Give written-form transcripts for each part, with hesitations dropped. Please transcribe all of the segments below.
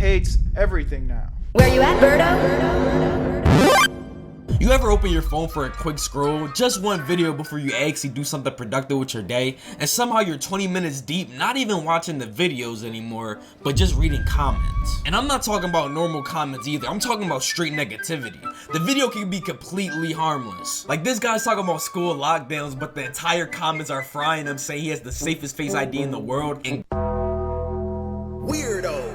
hates everything now. Where you at, Berto? You ever open your phone for a quick scroll, just one video before you actually do something productive with your day, and somehow you're 20 minutes deep, not even watching the videos anymore, but just reading comments? And I'm not talking about normal comments either, I'm talking about straight negativity. The video can be completely harmless. Like this guy's talking about school lockdowns, but the entire comments are frying him, saying he has the safest Face ID in the world, and weirdo.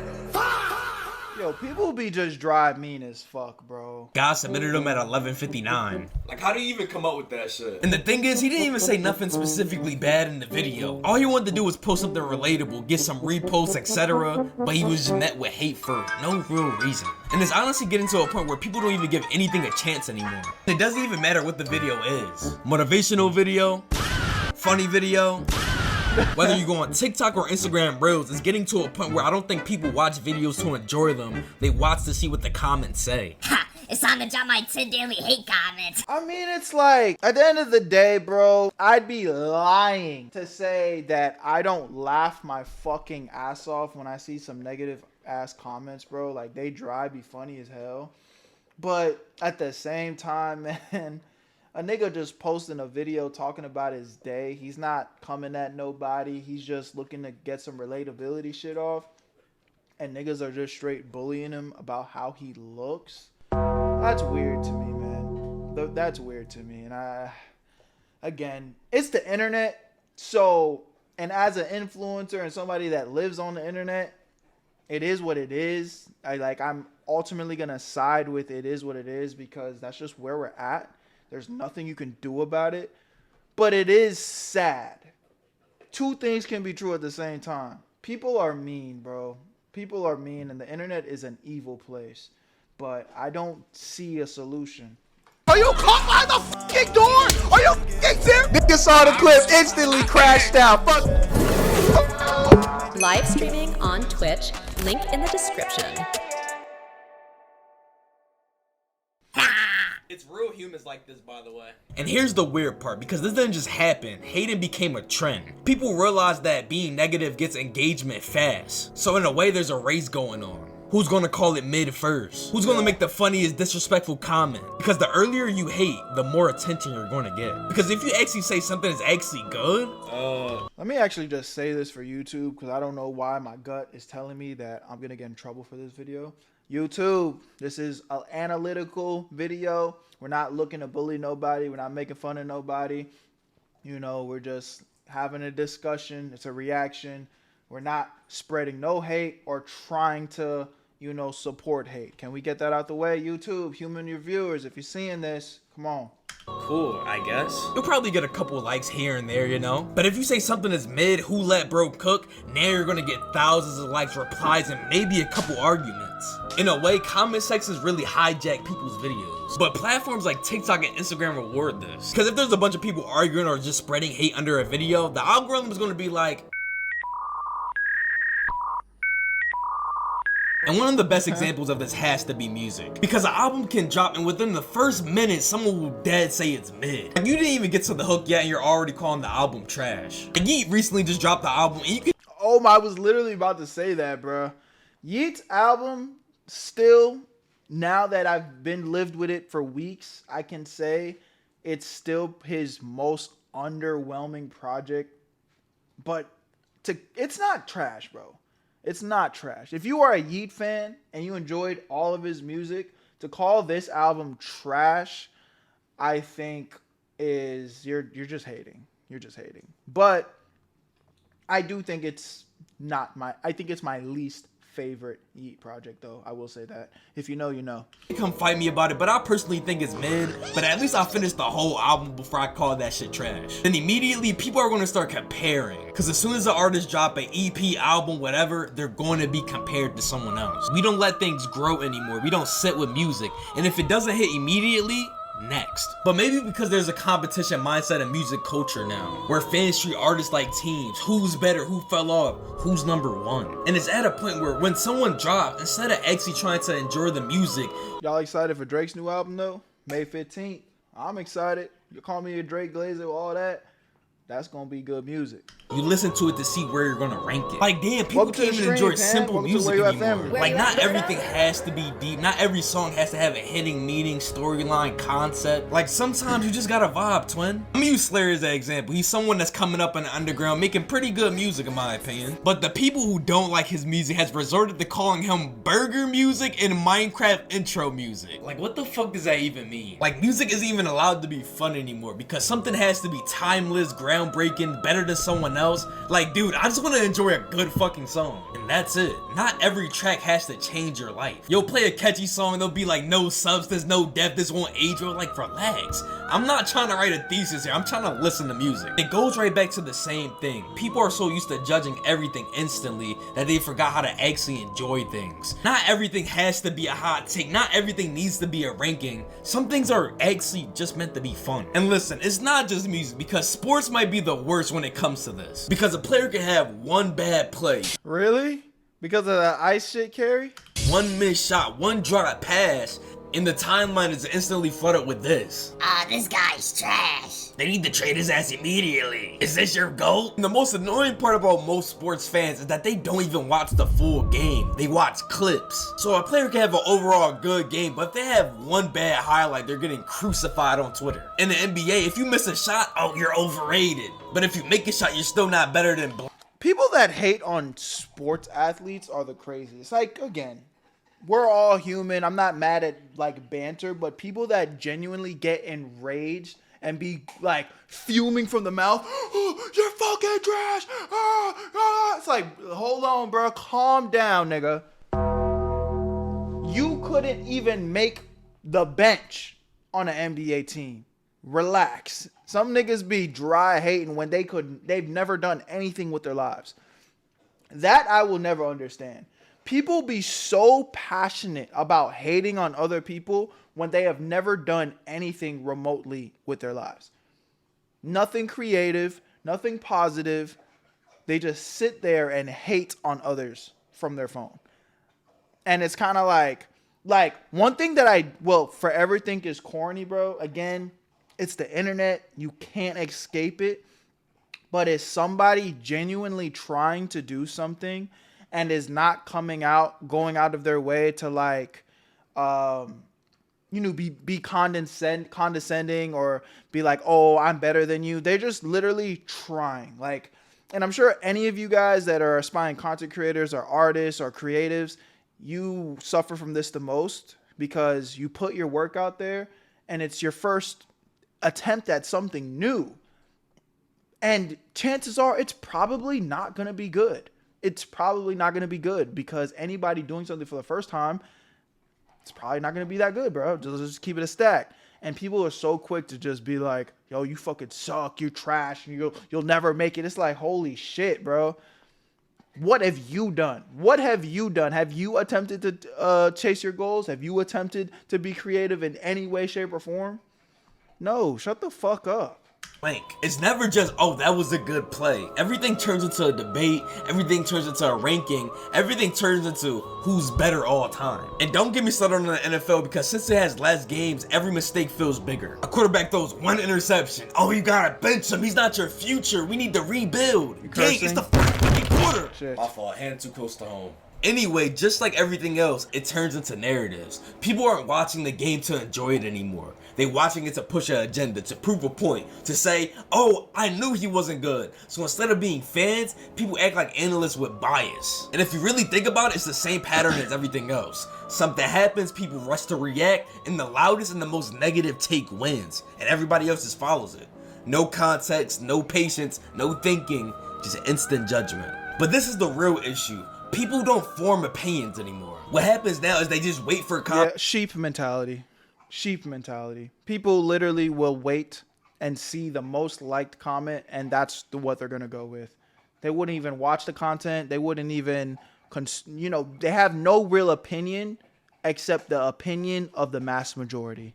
Yo, people be just dry mean as fuck, bro. God submitted him at 11:59. Like, how do you even come up with that shit? And the thing is, he didn't even say nothing specifically bad in the video. All he wanted to do was post something relatable, get some reposts, etc. But he was just met with hate for no real reason. And it's honestly getting to a point where people don't even give anything a chance anymore. It doesn't even matter what the video is. Motivational video, funny video, whether you go on TikTok or Instagram Reels, it's getting to a point where I don't think people watch videos to enjoy them. They watch to see what the comments say. Ha! It's time to drop my 10 daily hate comments. I mean, it's like, at the end of the day, bro, I'd be lying to say that I don't laugh my fucking ass off when I see some negative ass comments, bro. Like, they be funny as hell. But at the same time, man, a nigga just posting a video talking about his day. He's not coming at nobody. He's just looking to get some relatability shit off. And niggas are just straight bullying him about how he looks. That's weird to me, man. That's weird to me. And again, it's the internet. So, and as an influencer and somebody that lives on the internet, it is what it is. I'm ultimately going to side with it is what it is because that's just where we're at. There's nothing you can do about it. But it is sad. Two things can be true at the same time. People are mean, bro. People are mean, and the internet is an evil place. But I don't see a solution. Are you caught by the fucking door? Are you fucking serious? Nigga saw the clip, instantly crashed out. Fuck. Live streaming on Twitch, link in the description. It's real humans like this, by the way. And here's the weird part, because this didn't just happen. Hating became a trend. People realize that being negative gets engagement fast. So in a way, there's a race going on. Who's gonna call it mid first? Who's gonna make the funniest disrespectful comment? Because the earlier you hate, the more attention you're gonna get. Because if you actually say something is actually good, let me actually just say this for YouTube, because I don't know why my gut is telling me that I'm gonna get in trouble for this video. YouTube, this is an analytical video. We're not looking to bully nobody. We're not making fun of nobody. You know, we're just having a discussion. It's a reaction. We're not spreading no hate or trying to, you know, support hate. Can we get that out the way? YouTube, human reviewers, if you're seeing this, come on. cool, I guess. You'll probably get a couple likes here and there, you know? But if you say something is mid, who let bro cook, now you're gonna get thousands of likes, replies, and maybe a couple arguments. In a way, comment sections really hijack people's videos. But platforms like TikTok and Instagram reward this. Because if there's a bunch of people arguing or just spreading hate under a video, the algorithm is gonna be like, and one of the best examples of this has to be music. Because an album can drop and within the first minute, someone will dead say it's mid. And you didn't even get to the hook yet and you're already calling the album trash. And Yeet recently just dropped the album and you can— Oh, I was literally about to say that, bro. Yeet's album, still, now that I've been lived with it for weeks, I can say it's still his most underwhelming project. But it's not trash, bro. It's not trash. If you are a Yeet fan and you enjoyed all of his music, to call this album trash, I think you're just hating. You're just hating. But I do think it's my least favorite Yeet project, though. I will say that. If you know, you know. come fight me about it, but I personally think it's mid. But at least I finished the whole album before I call that shit trash. Then immediately people are going to start comparing. Because as soon as the artist drop an EP, album, whatever, they're going to be compared to someone else. We don't let things grow anymore. We don't sit with music. And if it doesn't hit immediately, next. But maybe because there's a competition mindset in music culture now, where fans treat artists like teams. Who's better? Who fell off? Who's number one? And it's at a point where when someone drops, instead of actually trying to enjoy the music— Y'all excited for Drake's new album, though? May 15th. I'm excited. You call me a Drake Glazer, all that. That's gonna be good music. You listen to it to see where you're gonna rank it. Like damn, people Welcome to can't the even enjoy stream, man. simple Welcome to music Where You At anymore. Family. Like not Whereyouatberto? everything has to be deep. Not every song has to have a hitting meaning, storyline, concept. Like sometimes you just gotta vibe, twin. Let me use Slayer as an example. He's someone that's coming up in the underground, making pretty good music in my opinion. But the people who don't like his music has resorted to calling him burger music and Minecraft intro music. Like what the fuck does that even mean? Like music isn't even allowed to be fun anymore because something has to be timeless, groundbreaking, better than someone else. Like dude, I just want to enjoy a good fucking song and that's it. Not every track has to change your life. You'll play a catchy song, there'll be like no substance, no depth, this won't age well. Like relax. I'm not trying to write a thesis here, I'm trying to listen to music. It goes right back to the same thing. People are so used to judging everything instantly that they forgot how to actually enjoy things. Not everything has to be a hot take, not everything needs to be a ranking. Some things are actually just meant to be fun. And listen, it's not just music because sports might be the worst when it comes to this. Because a player can have one bad play, Really? Because of that ice shit, Carrie? one missed shot, one drop pass, and the timeline is instantly flooded with this. This guy's trash. They need to trade his ass immediately. Is this your goal? And the most annoying part about most sports fans is that they don't even watch the full game. They watch clips. So a player can have an overall good game, but if they have one bad highlight, they're getting crucified on Twitter. In the NBA, if you miss a shot, oh, you're overrated. But if you make a shot, you're still not better than People that hate on sports athletes are the craziest. Like, again, we're all human. I'm not mad at like banter, but people that genuinely get enraged and be like fuming from the mouth, oh, you're fucking trash. It's like, hold on, bro. Calm down, nigga. You couldn't even make the bench on an NBA team. Relax. Some niggas be dry hating when they've never done anything with their lives. That I will never understand. People be so passionate about hating on other people when they have never done anything remotely with their lives. Nothing creative, nothing positive. They just sit there and hate on others from their phone. And it's kind of like one thing that I will forever think is corny, bro. Again, it's the internet. You can't escape it. But is somebody genuinely trying to do something and is not going out of their way to like, be condescending or be like, oh, I'm better than you. They're just literally trying. Like, and I'm sure any of you guys that are aspiring content creators or artists or creatives, you suffer from this the most because you put your work out there and it's your first attempt at something new. And chances are it's probably not going to be good. It's probably not going to be good because anybody doing something for the first time, it's probably not going to be that good, bro. Just keep it a stack. And people are so quick to just be like, yo, you fucking suck. You're trash. And you'll never make it. It's like, holy shit, bro. What have you done? What have you done? Have you attempted to chase your goals? Have you attempted to be creative in any way, shape, or form? No, shut the fuck up. Blank. It's never just, oh, that was a good play. Everything turns into a debate. Everything turns into a ranking. Everything turns into who's better all time. And don't get me started on the NFL because since it has less games, every mistake feels bigger. A quarterback throws one interception. Oh, you gotta bench him. He's not your future. We need to rebuild. Dang, it's the first fucking quarter. Shit. My fault. Hand too close to home. Anyway, just like everything else, it turns into narratives. People aren't watching the game to enjoy it anymore. They're watching it to push an agenda, to prove a point, to say, oh, I knew he wasn't good. So instead of being fans, people act like analysts with bias. And if you really think about it, it's the same pattern as everything else. Something happens, people rush to react, and the loudest and the most negative take wins. And everybody else just follows it. No context, no patience, no thinking, just instant judgment. But this is the real issue. People don't form opinions anymore. What happens now is they just wait for sheep mentality. Sheep mentality. People literally will wait and see the most liked comment, and that's what they're gonna go with. They wouldn't even watch the content. They wouldn't even, they have no real opinion except the opinion of the mass majority.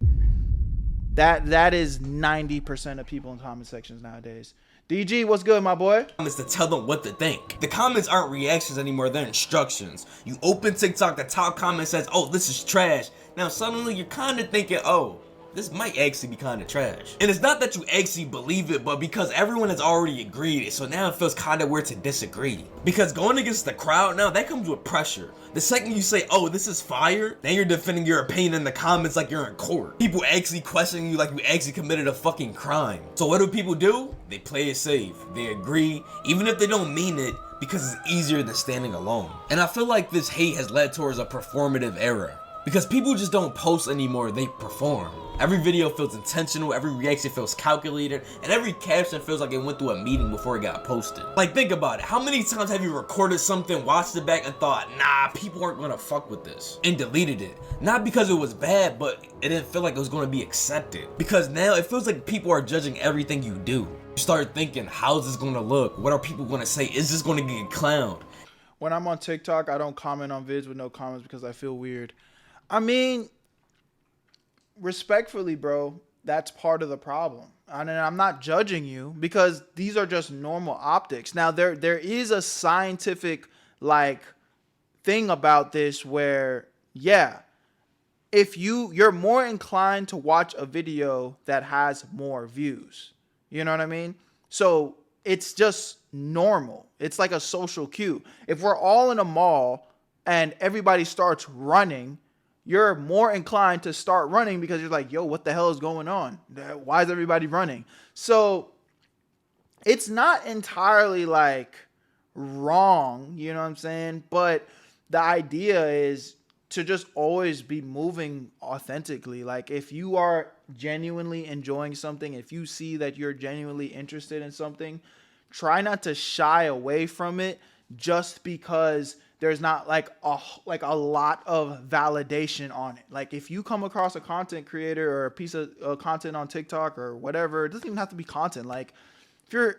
That is 90% of people in comment sections nowadays. DG, what's good, my boy? Comments to tell them what to think. The comments aren't reactions anymore, they're instructions. You open TikTok, the top comment says, oh, this is trash. Now suddenly you're kind of thinking, oh, this might actually be kind of trash. And it's not that you actually believe it, but because everyone has already agreed, so now it feels kind of weird to disagree. Because going against the crowd now, that comes with pressure. The second you say, oh, this is fire, then you're defending your opinion in the comments like you're in court. People actually questioning you like you actually committed a fucking crime. So what do? They play it safe. They agree, even if they don't mean it, because it's easier than standing alone. And I feel like this hate has led towards a performative era. Because people just don't post anymore, they perform. Every video feels intentional, every reaction feels calculated, and every caption feels like it went through a meeting before it got posted. Like, think about it. How many times have you recorded something, watched it back, and thought, nah, people aren't gonna fuck with this, and deleted it? Not because it was bad, but it didn't feel like it was gonna be accepted. Because now it feels like people are judging everything you do. You start thinking, how's this gonna look? What are people gonna say? Is this gonna get clowned? When I'm on TikTok, I don't comment on vids with no comments because I feel weird. I mean, respectfully, bro, that's part of the problem. And I'm not judging you because these are just normal optics. Now, there is a scientific, like, thing about this where, yeah, if you're more inclined to watch a video that has more views. You know what I mean? So it's just normal. It's like a social cue. If we're all in a mall and everybody starts running, you're more inclined to start running because you're like, yo, what the hell is going on? Why is everybody running? So it's not entirely like wrong, you know what I'm saying? But the idea is to just always be moving authentically. Like, if you are genuinely enjoying something, if you see that you're genuinely interested in something, try not to shy away from it just because there's not like a lot of validation on it. Like, if you come across a content creator or a piece of content on TikTok or whatever, it doesn't even have to be content. Like, if you're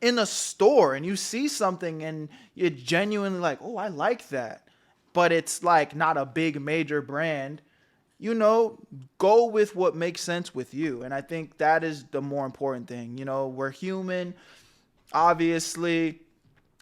in a store and you see something and you're genuinely like, oh, I like that, but it's like not a big major brand, you know, go with what makes sense with you. And I think that is the more important thing. You know, we're human. Obviously,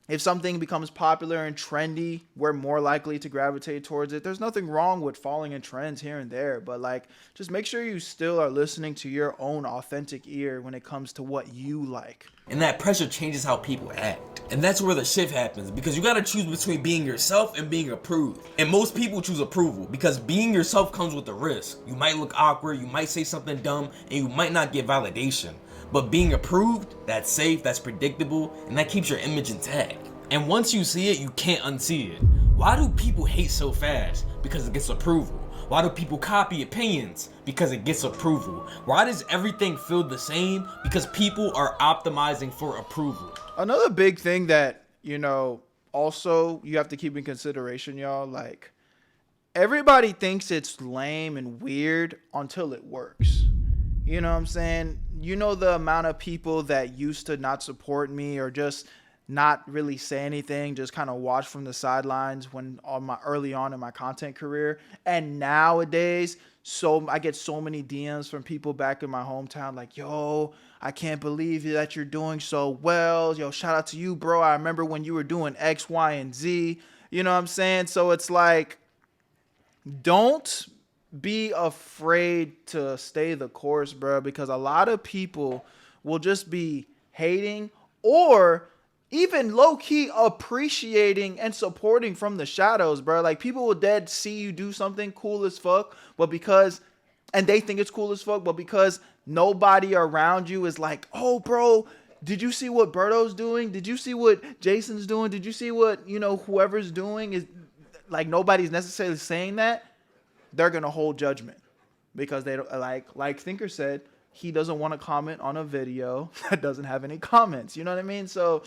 if something becomes popular and trendy, we're more likely to gravitate towards it. There's nothing wrong with following in trends here and there, but like, just make sure you still are listening to your own authentic ear when it comes to what you like. And that pressure changes how people act. And that's where the shift happens, because you gotta choose between being yourself and being approved. And most people choose approval because being yourself comes with a risk. You might look awkward, you might say something dumb, and you might not get validation. But being approved, that's safe, that's predictable, and that keeps your image intact. And once you see it, you can't unsee it. Why do people hate so fast? Because it gets approval. Why do people copy opinions? Because it gets approval. Why does everything feel the same? Because people are optimizing for approval. Another big thing that, you know, also you have to keep in consideration, y'all, like, everybody thinks it's lame and weird until it works. You know what I'm saying? You know, the amount of people that used to not support me or just not really say anything, just kind of watch from the sidelines when early on in my content career. And nowadays, so I get so many DMs from people back in my hometown like, yo, I can't believe that you're doing so well. Yo, shout out to you, bro. I remember when you were doing X, Y, and Z. You know what I'm saying? So it's like, don't be afraid to stay the course, bro, because a lot of people will just be hating or even low-key appreciating and supporting from the shadows, bro. Like, people will dead see you do something cool as fuck, but because, and they think it's cool as fuck, but because nobody around you is like, oh, bro, did you see what Berto's doing? Did you see what Jason's doing? Did you see what, you know, whoever's doing? Is like, nobody's necessarily saying that. They're going to hold judgment because they don't, like Thinker said, he doesn't want to comment on a video that doesn't have any comments. You know what I mean? So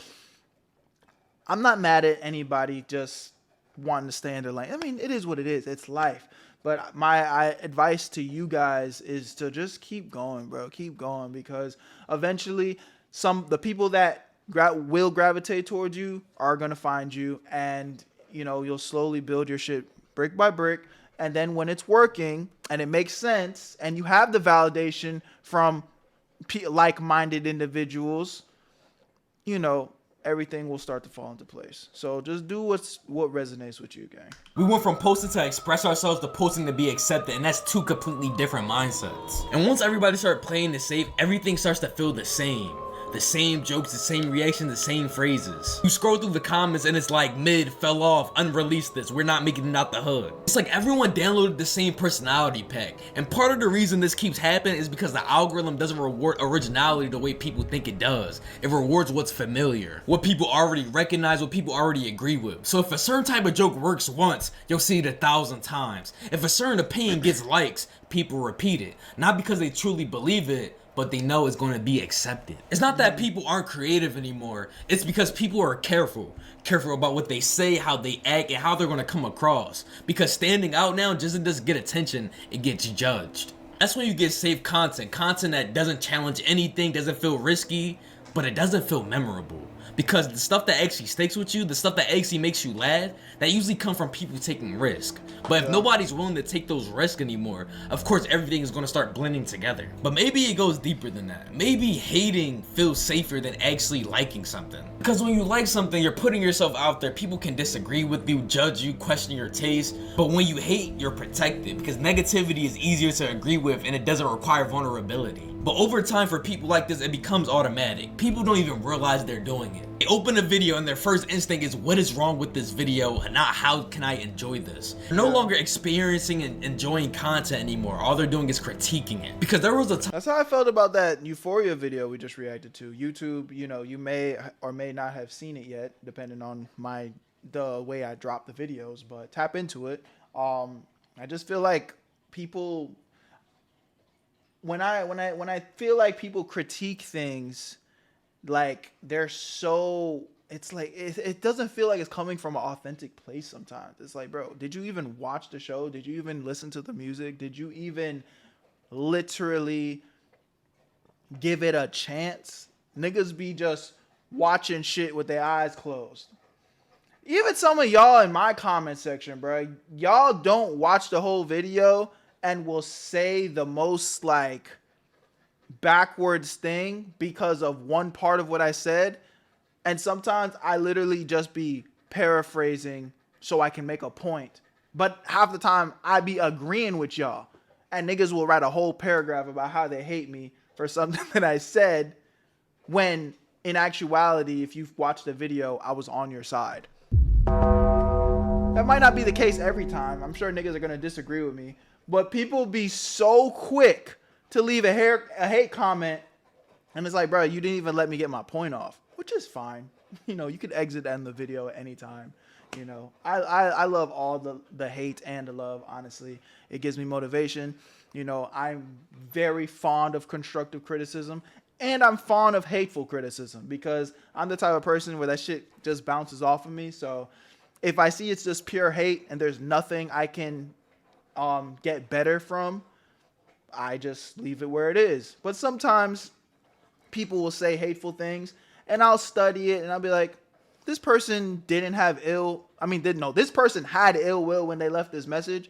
I'm not mad at anybody just wanting to stay in their lane. I mean, it is what it is. It's life. But my advice to you guys is to just keep going, bro. Keep going, because eventually the people that will gravitate towards you are going to find you, and, you know, you'll slowly build your shit brick by brick. And then when it's working and it makes sense and you have the validation from like-minded individuals, you know, everything will start to fall into place. So just do what resonates with you, gang. We went from posting to express ourselves to posting to be accepted, and that's two completely different mindsets. And once everybody started playing it safe, everything starts to feel the same. The same jokes, the same reactions, the same phrases. You scroll through the comments and it's like mid, fell off, unreleased this, we're not making it out the hood. It's like everyone downloaded the same personality pack. And part of the reason this keeps happening is because the algorithm doesn't reward originality the way people think it does. It rewards what's familiar, what people already recognize, what people already agree with. So if a certain type of joke works once, you'll see it 1,000 times. If a certain opinion gets likes, people repeat it. Not because they truly believe it, but they know it's going to be accepted. It's not that people aren't creative anymore. It's because people are careful about what they say, how they act, and how they're going to come across. Because standing out now doesn't just get attention, it gets judged. That's when you get safe content that doesn't challenge anything, doesn't feel risky, but it doesn't feel memorable. Because the stuff that actually sticks with you, the stuff that actually makes you laugh, that usually come from people taking risk. But if nobody's willing to take those risks anymore, of course everything is going to start blending together. But maybe it goes deeper than that. Maybe hating feels safer than actually liking something. Because when you like something, you're putting yourself out there. People can disagree with you, judge you, question your taste. But when you hate, you're protected. Because negativity is easier to agree with and it doesn't require vulnerability. But over time, for people like this, it becomes automatic. People don't even realize they're doing it. They open a video and their first instinct is, what is wrong with this video, and not how can I enjoy this. They're no longer experiencing and enjoying content anymore. All they're doing is critiquing it. Because there was a time. That's how I felt about that Euphoria video we just reacted to. YouTube, you know, you may or may not have seen it yet, depending on the way I drop the videos, but tap into it. I just feel like people, when I feel like people critique things, like they're so, it's like it doesn't feel like it's coming from an authentic place sometimes. It's like, bro, did you even watch the show? Did you even listen to the music? Did you even literally give it a chance? Niggas be just watching shit with their eyes closed. Even some of y'all in my comment section, bro, y'all don't watch the whole video and will say the most like backwards thing because of one part of what I said. And sometimes I literally just be paraphrasing so I can make a point. But half the time I be agreeing with y'all. And niggas will write a whole paragraph about how they hate me for something that I said, when in actuality, if you've watched the video, I was on your side. That might not be the case every time. I'm sure niggas are going to disagree with me. But people be so quick to leave a hate comment. And it's like, bro, you didn't even let me get my point off. Which is fine. You know, you could exit end the video at any time. You know, I love all the hate and the love, honestly. It gives me motivation. You know, I'm very fond of constructive criticism. And I'm fond of hateful criticism. Because I'm the type of person where that shit just bounces off of me. So if I see it's just pure hate and there's nothing I can get better from, I just leave it where it is. But sometimes people will say hateful things and I'll study it and I'll be like, this person this person had ill will when they left this message,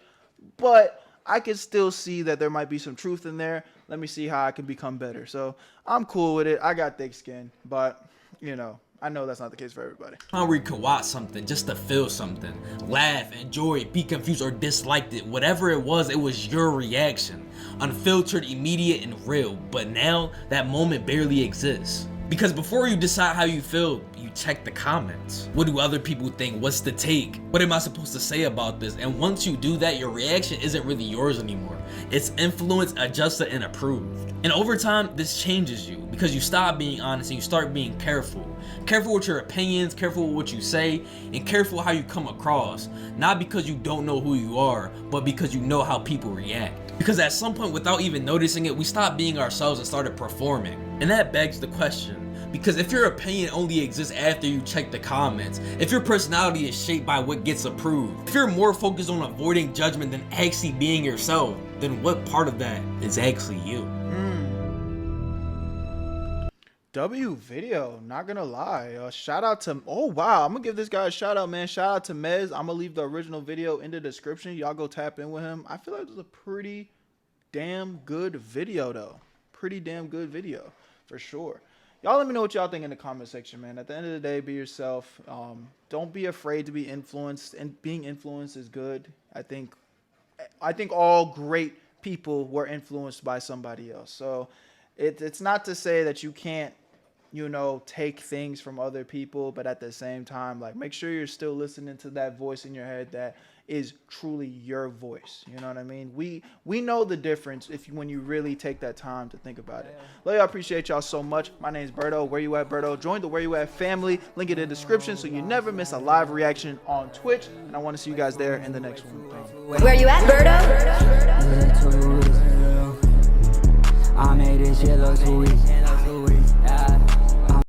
but I can still see that there might be some truth in there. Let me see how I can become better. So I'm cool with it. I got thick skin, but you know, I know that's not the case for everybody. Hungry could watch something just to feel something. Laugh, enjoy it, be confused or disliked it. Whatever it was your reaction. Unfiltered, immediate, and real. But now, that moment barely exists. Because before you decide how you feel, you check the comments. What do other people think? What's the take? What am I supposed to say about this? And once you do that, your reaction isn't really yours anymore. It's influenced, adjusted, and approved. And over time, this changes you because you stop being honest and you start being careful. Careful with your opinions, careful with what you say, and careful how you come across. Not because you don't know who you are, but because you know how people react. Because at some point, without even noticing it, we stopped being ourselves and started performing. And that begs the question. Because if your opinion only exists after you check the comments, if your personality is shaped by what gets approved, if you're more focused on avoiding judgment than actually being yourself, then what part of that is actually you? W video, not gonna lie. Shout out to, oh wow, I'm gonna give this guy a shout out, man. Shout out to Mez. I'm gonna leave the original video in the description. Y'all go tap in with him. I feel like it was a pretty damn good video though. Pretty damn good video for sure. Y'all let me know what y'all think in the comment section, man. At the end of the day, be yourself. Don't be afraid to be influenced, and being influenced is good. I think all great people were influenced by somebody else. So it's not to say that you can't, you know, take things from other people, but at the same time, like, make sure you're still listening to that voice in your head that is truly your voice. You know what I mean? We know the difference when you really take that time to think about it. Love y'all, appreciate y'all so much. My name is Berto, Where You At Berto. Join the Where You At family. Link in the description so you never miss a live reaction on Twitch. And I want to see you guys there in the next one. Where you at, Berto?